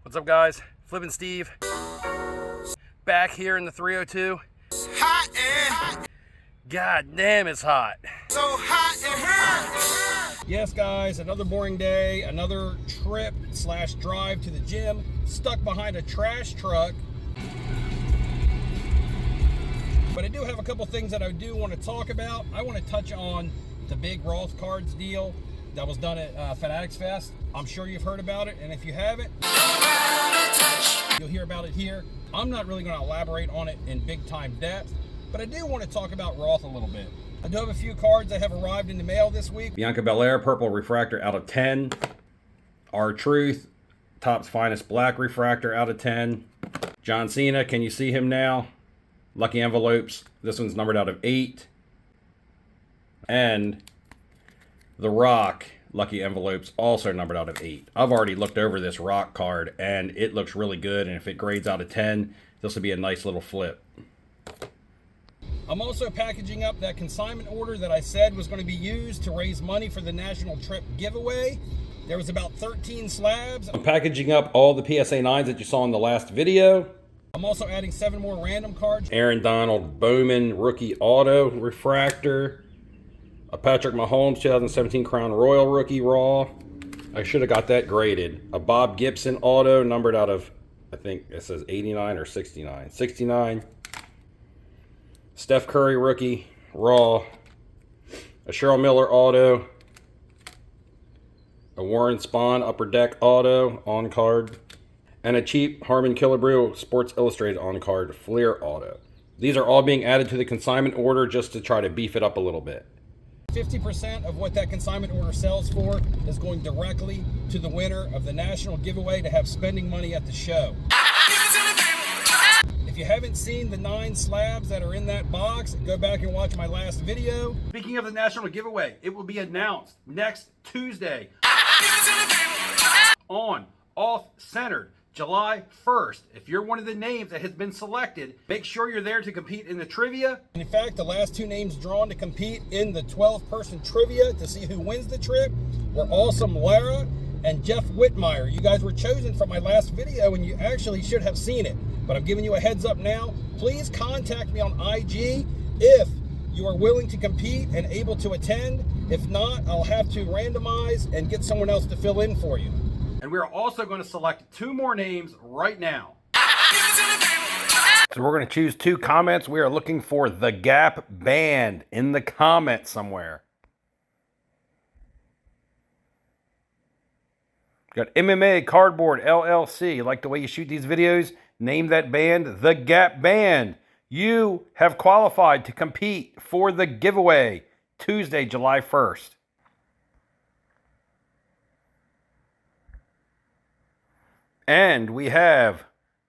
What's up, guys? Flippin' Steve. Back here in the 302. God damn, it's hot. So hot and hot. Yes, guys, another boring day, another trip / drive to the gym, stuck behind a trash truck. But I do have a couple things that I do want to talk about. I want to touch on the big ROTHCARDS deal that was done at Fanatics Fest. I'm sure you've heard about it, and if you haven't, you'll hear about it here. I'm not really going to elaborate on it in big time depth, but I do want to talk about Roth a little bit. I do have a few cards that have arrived in the mail this week. Bianca Belair, purple refractor out of 10. R-Truth, Topps Finest black refractor out of 10. John Cena, can you see him now? Lucky envelopes. This one's numbered out of 8. And The Rock, lucky envelopes, also numbered out of 8. I've already looked over this Rock card, and it looks really good. And if it grades out of 10, this will be a nice little flip. I'm also packaging up that consignment order that I said was going to be used to raise money for the National Trip giveaway. There was about 13 slabs. I'm packaging up all the PSA 9s that you saw in the last video. I'm also adding 7 more random cards. Aaron Donald Bowman rookie auto refractor. A Patrick Mahomes 2017 Crown Royal rookie raw. I should have got that graded. A Bob Gibson auto numbered out of, I think it says 89 or 69. 69. Steph Curry rookie raw. A Cheryl Miller auto. A Warren Spahn Upper Deck auto on card. And a cheap Harmon Killebrew Sports Illustrated on card Fleer auto. These are all being added to the consignment order just to try to beef it up a little bit. 50% of what that consignment order sells for is going directly to the winner of the national giveaway to have spending money at the show. If you haven't seen the 9 slabs that are in that box, go back and watch my last video. Speaking of the national giveaway, it will be announced next Tuesday on Off-Centered, July 1st. If you're one of the names that has been selected, make sure you're there to compete in the trivia. In fact, the last 2 names drawn to compete in the 12-person trivia to see who wins the trip were Awesome Lara and Jeff Whitmire. You guys were chosen from my last video, and you actually should have seen it. But I'm giving you a heads up now. Please contact me on IG if you are willing to compete and able to attend. If not, I'll have to randomize and get someone else to fill in for you. And we're also going to select 2 more names right now. So we're going to choose 2 comments. We are looking for The Gap Band in the comments somewhere. Got MMA Cardboard LLC. Like the way you shoot these videos? Name that band The Gap Band. You have qualified to compete for the giveaway Tuesday, July 1st. And we have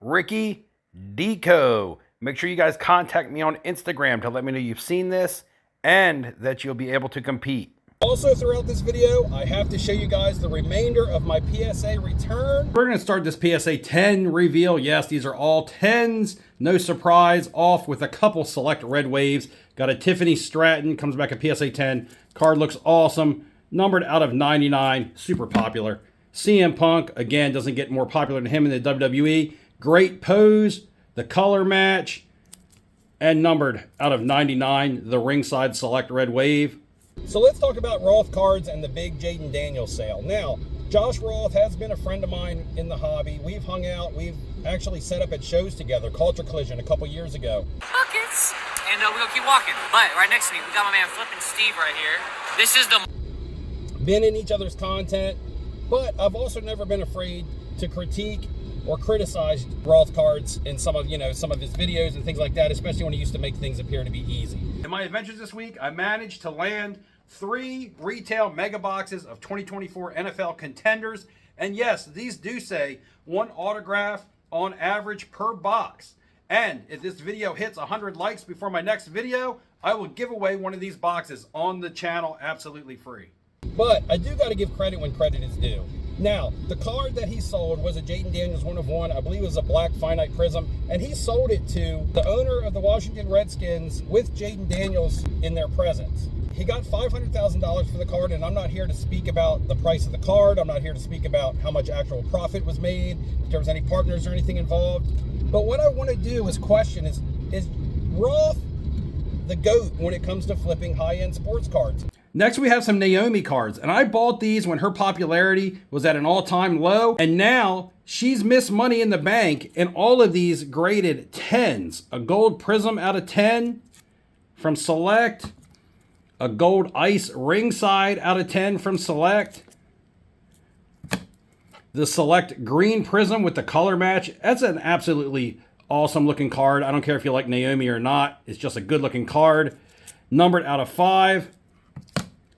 Ricky Deco. Make sure you guys contact me on Instagram to let me know you've seen this and that you'll be able to compete. Also, throughout this video, I have to show you guys the remainder of my PSA return. We're going to start this PSA 10 reveal. Yes, these are all 10s. No surprise. Off with a couple select red waves. Got a Tiffany Stratton. Comes back a PSA 10. Card looks awesome. Numbered out of 99. Super popular. CM Punk, again, doesn't get more popular than him in the WWE. Great pose. The color match. And numbered out of 99. The ringside select red wave. So let's talk about ROTHCARDS and the big Jaden Daniels sale. Now, Josh Roth has been a friend of mine in the hobby. We've hung out. We've actually set up at shows together, Culture Collision, a couple years ago. Buckets! And we're going to keep walking. But right next to me, we got my man Flippin' Steve right here. This is the... Been in each other's content, but I've also never been afraid to critique or criticize ROTHCARDS in some of his videos and things like that, especially when he used to make things appear to be easy. In my adventures this week, I managed to land 3 retail mega boxes of 2024 NFL contenders. And yes, these do say 1 autograph on average per box. And if this video hits 100 likes before my next video, I will give away one of these boxes on the channel absolutely free. But I do got to give credit when credit is due. Now, the card that he sold was a Jaden Daniels 1 of 1. I believe it was a black finite prism. And he sold it to the owner of the Washington Redskins with Jaden Daniels in their presence. He got $500,000 for the card, and I'm not here to speak about the price of the card. I'm not here to speak about how much actual profit was made, if there was any partners or anything involved. But what I want to do is question is Roth the GOAT when it comes to flipping high-end sports cards? Next, we have some Naomi cards, and I bought these when her popularity was at an all-time low, and now she's missed money in the bank, and all of these graded 10s. A gold prism out of 10 from Select, a gold ice ringside out of 10 from Select, the Select green prism with the color match. That's an absolutely awesome looking card. I don't care if you like Naomi or not. It's just a good looking card. Numbered out of 5.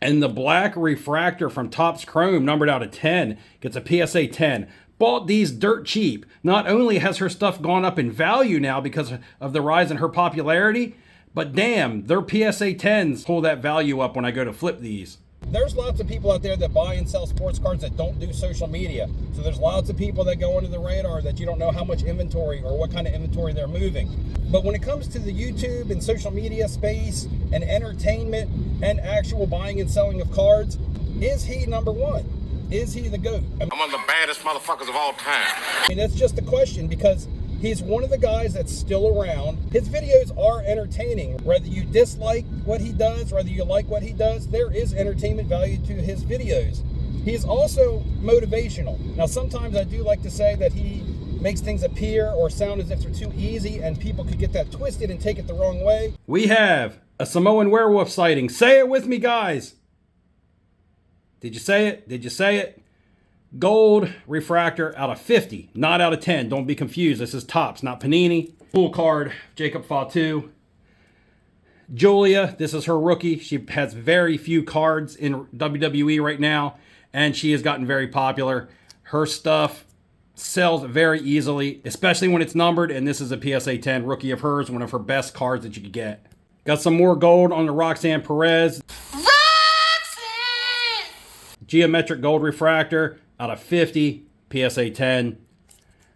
And the black refractor from Topps Chrome, numbered out of 10, gets a PSA 10. Bought these dirt cheap. Not only has her stuff gone up in value now because of the rise in her popularity, but damn, their PSA 10s pull that value up when I go to flip these. There's lots of people out there that buy and sell sports cards that don't do social media. So there's lots of people that go under the radar that you don't know how much inventory or what kind of inventory they're moving. But when it comes to the YouTube and social media space and entertainment and actual buying and selling of cards, is he number one? Is he the GOAT? I'm one of the baddest motherfuckers of all time. I mean, that's just the question, because he's one of the guys that's still around. His videos are entertaining. Whether you dislike what he does, whether you like what he does, there is entertainment value to his videos. He's also motivational. Now, sometimes I do like to say that he makes things appear or sound as if they're too easy, and people could get that twisted and take it the wrong way. We have a Samoan werewolf sighting. Say it with me, guys. Did you say it? Did you say it? Gold refractor out of 50, not out of 10. Don't be confused. This is Topps, not Panini. Full card, Jacob Fatu. Julia, this is her rookie. She has very few cards in WWE right now, and she has gotten very popular. Her stuff sells very easily, especially when it's numbered, and this is a PSA 10 rookie of hers, one of her best cards that you could get. Got some more gold on the Roxanne Perez. Roxanne! Geometric gold refractor out of 50, PSA 10.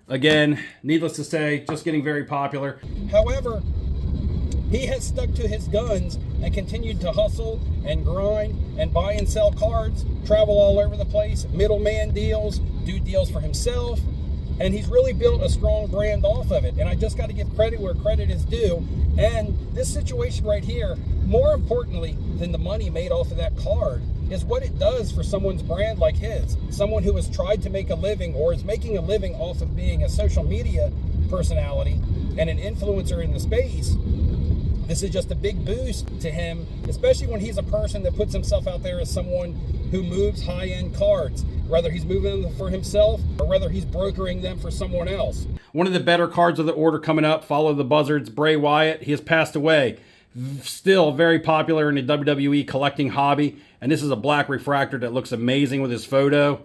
Again, needless to say, just getting very popular. However, he has stuck to his guns and continued to hustle and grind and buy and sell cards, travel all over the place, middleman deals, do deals for himself, and he's really built a strong brand off of it. And I just got to give credit where credit is due. And this situation right here, more importantly than the money made off of that card, is what it does for someone's brand like his. Someone who has tried to make a living or is making a living off of being a social media personality and an influencer in the space. This is just a big boost to him, especially when he's a person that puts himself out there as someone who moves high-end cards, whether he's moving them for himself or whether he's brokering them for someone else. One of the better cards of the order coming up, Follow the Buzzards, Bray Wyatt. He has passed away. Still very popular in the WWE collecting hobby. And this is a black refractor that looks amazing with his photo.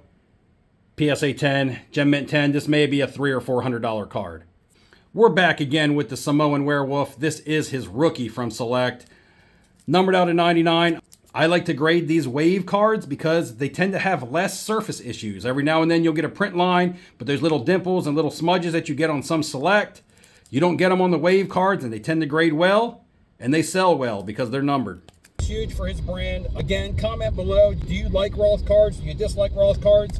PSA 10, Gem Mint 10. This may be a $300 or $400 card. We're back again with the Samoan Werewolf. This is his rookie from Select. Numbered out of 99. I like to grade these wave cards because they tend to have less surface issues. Every now and then you'll get a print line, but there's little dimples and little smudges that you get on some Select. You don't get them on the wave cards, and they tend to grade well, and they sell well because they're numbered. Huge for his brand. Again, comment below. Do you like Roth cards? Do you dislike Roth cards?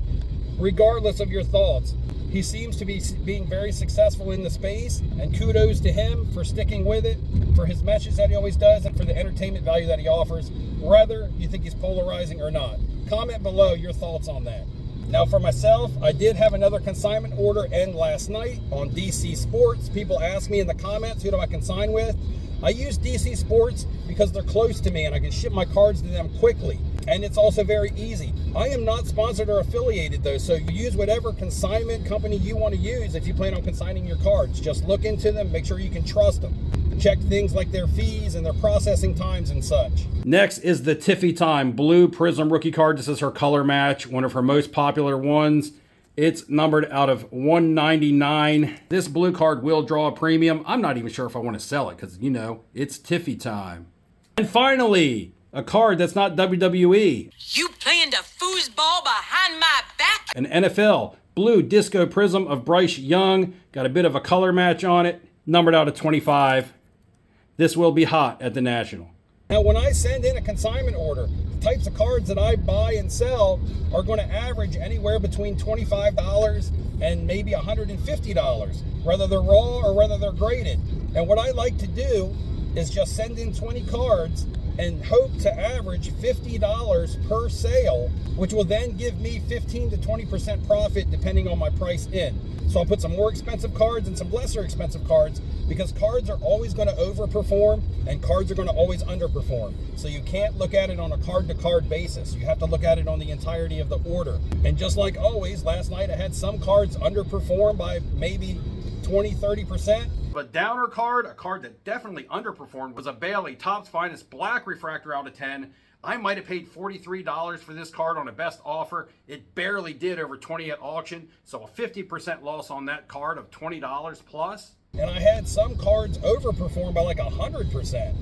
Regardless of your thoughts, he seems to be being very successful in the space, and kudos to him for sticking with it, for his message that he always does, and for the entertainment value that he offers, whether you think he's polarizing or not. Comment below your thoughts on that. Now for myself, I did have another consignment order end last night on DC Sports. People ask me in the comments, who do I consign with? I use DC Sports because they're close to me and I can ship my cards to them quickly. And it's also very easy. I am not sponsored or affiliated though, so you use whatever consignment company you want to use if you plan on consigning your cards. Just look into them, make sure you can trust them. Check things like their fees and their processing times and such. Next is the Tiffy Time Blue Prism rookie card. This is her color match, one of her most popular ones. It's numbered out of 199. This blue card will draw a premium. I'm not even sure if I want to sell it because, you know, it's Tiffy time. And finally, a card that's not WWE. You playing the foosball behind my back? An NFL Blue Disco Prism of Bryce Young. Got a bit of a color match on it. Numbered out of 25. This will be hot at the National. Now, when I send in a consignment order, the types of cards that I buy and sell are going to average anywhere between $25 and maybe $150, whether they're raw or whether they're graded. And what I like to do is just send in 20 cards and hope to average $50 per sale, which will then give me 15 to 20% profit depending on my price in. So I'll put some more expensive cards and some lesser expensive cards, because cards are always going to overperform and cards are going to always underperform. So you can't look at it on a card-to-card basis. You have to look at it on the entirety of the order. And just like always, last night I had some cards underperform by maybe 20-30%. But downer card, a card that definitely underperformed, was a Bailey Topps Finest Black Refractor out of 10. I might have paid $43 for this card on a best offer. It barely did over 20 at auction, so a 50% loss on that card of $20 plus. And I had some cards overperform by like 100%.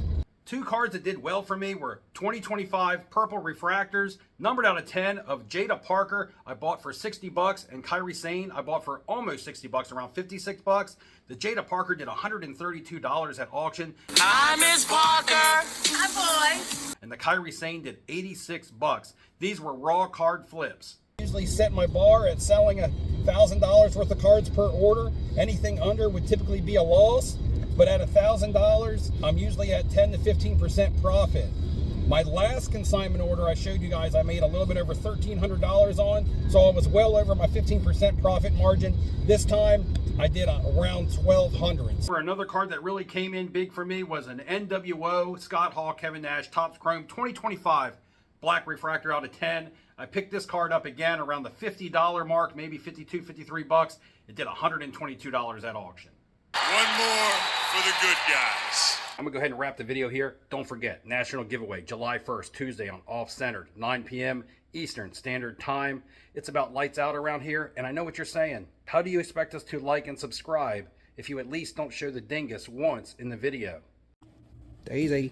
Two cards that did well for me were 2025 Purple Refractors, numbered out of 10, of Jada Parker. I bought for $60, and Kyrie Sane I bought for almost $60, around $56. The Jada Parker did $132 at auction. Hi, Miss Parker. Hi, boy. And the Kyrie Sane did $86. These were raw card flips. Usually set my bar at selling $1,000 worth of cards per order. Anything under would typically be a loss. But at $1,000, I'm usually at 10 to 15% profit. My last consignment order I showed you guys, I made a little bit over $1,300 on, so I was well over my 15% profit margin. This time, I did around $1,200. For another card that really came in big for me was an NWO Scott Hall Kevin Nash Topps Chrome 2025 Black Refractor out of 10. I picked this card up again around the $50 mark, maybe $52, $53. It did $122 at auction. One more for the good guys. I'm going to go ahead and wrap the video here. Don't forget, National Giveaway, July 1st, Tuesday on Off-Centered, 9 p.m. Eastern Standard Time. It's about lights out around here, and I know what you're saying. How do you expect us to like and subscribe if you at least don't show the dingus once in the video? Daisy,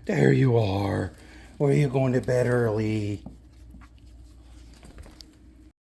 there you are. Were you going to bed early?